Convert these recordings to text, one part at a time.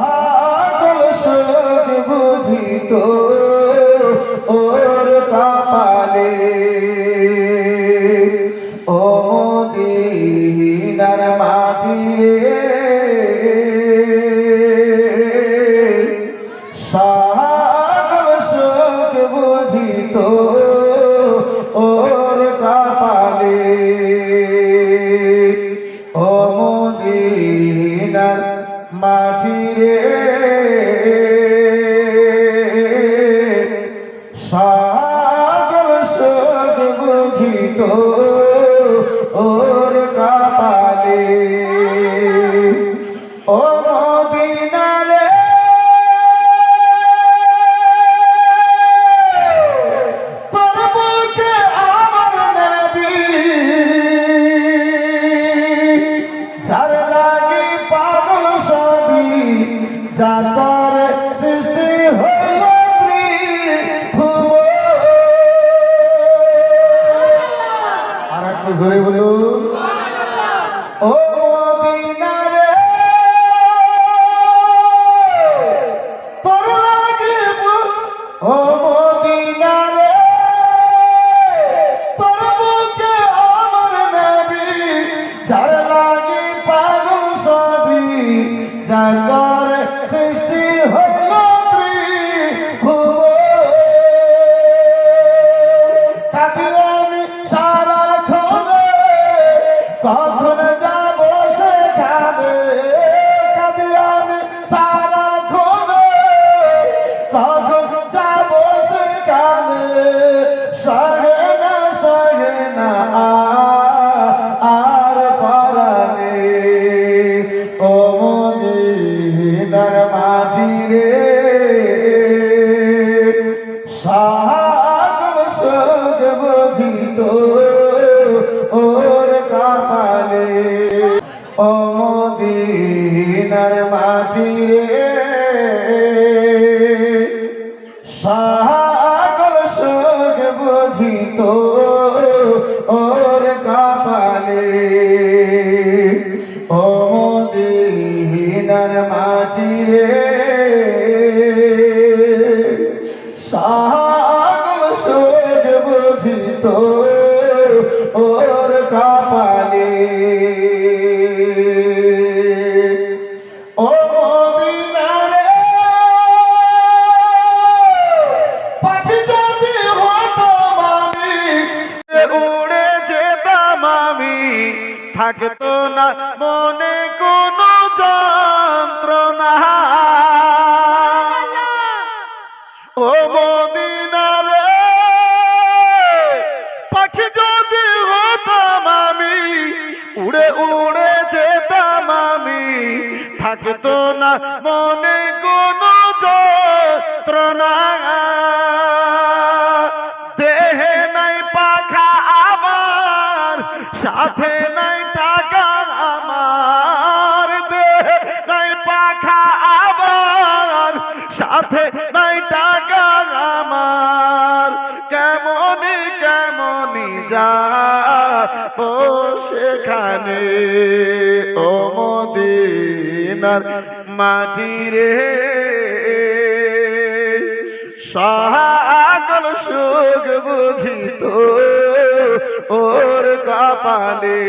সকল সুখ বুঝিত ওর কপালে ও মদিনার মাটি রে সকল সুখ বুঝিত ওর কপালে ও মদিনার মাটি রে সকল সুখ বুঝিত ওর কপালে ও মদিনা রে তোর বুকে আমার নবী যার লাগি পাগল সবই যার তরে সৃষ্টি হইল আর একটু জোরে বলুন ও মদিনা রে তোর লাগি ও মদিনা রে তোর বুকে আমার নবী যার লাগি পাগল সবই যার তরে সৃষ্টি হইল কখন যাব সেখানে কাঁদি আমি সারাক্ষণ কখন যাব সেখানে সহে না আর পরানে ও মদিনার মাটি রে সকল সুখ বুঝিত ওর কপালে ও মদিনার মাটি রে সকল সুখ বুঝিত ওর কপালে ও মদিনার মাটি রে সকল সুখ বুঝিত ওর কপালে ও মদিনা রে পাখি যদি হতাম আমি উড়ে যেতাম আমি থাকতো না মনে কোনো যন্ত্রণা ও মদিনা রে পাখি যদি হতাম আমি উড়ে উড়ে যেতাম আমি থাকতো না মনে কোনো যন্ত্রণা দেহে নাই পাখা আমার সাথে নাই টাকা আমার দেহে নাই পাখা আমার সাথে নাই টাকা আমার কেমনি কেমনি যাব সেখানে ও মদিনার মাটি রে সকল সুখ বুঝিত ওর কপালে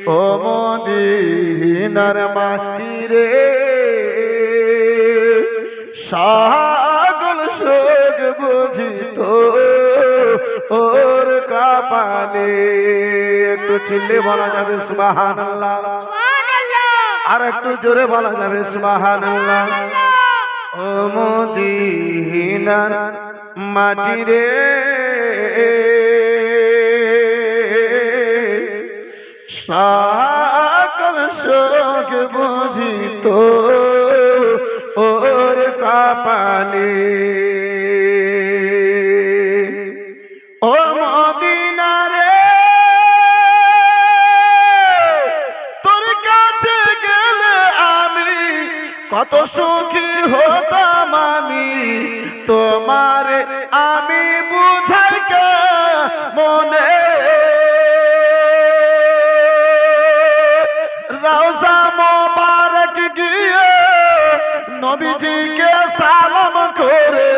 ও মদিনার মাটি রে সকল সুখ বুঝিত ওর কপালে একটু চিল্লে বলা যাবে সুবহানাল্লাহ আর একটু জোরে বলা যাবে সুবহানাল্লাহ ও মদিনার মাটি রে সকল সুখ বুঝিত ওর কপালে ও মদিনা রে তোর কাছে গেলে আমি কত সুখী হতাম আমি তোমার আমি বুঝাই কে মনে রওজা মোবারক গিয়ে নবীজিকে সালাম করে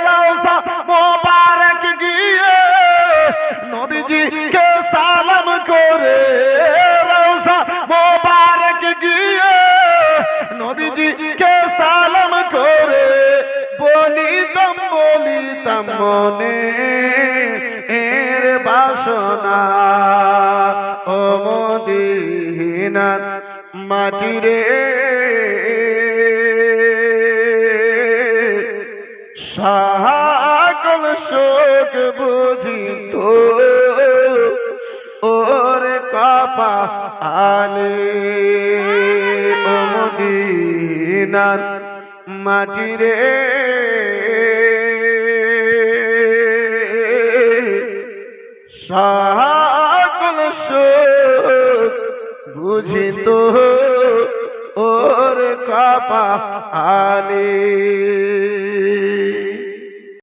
রওজা মোবারক গিয়ে নবীজিকে সালাম করে রওজা মোবারক গিয়ে নবীজিকে সালাম করে বলিতাম মনে এর বাসনা ও মদিনার মাটি রে সকল শোক বুঝিত ওর কপালে ও মদিনার মাটি রে সকল শোক বুঝিত ওর কপালে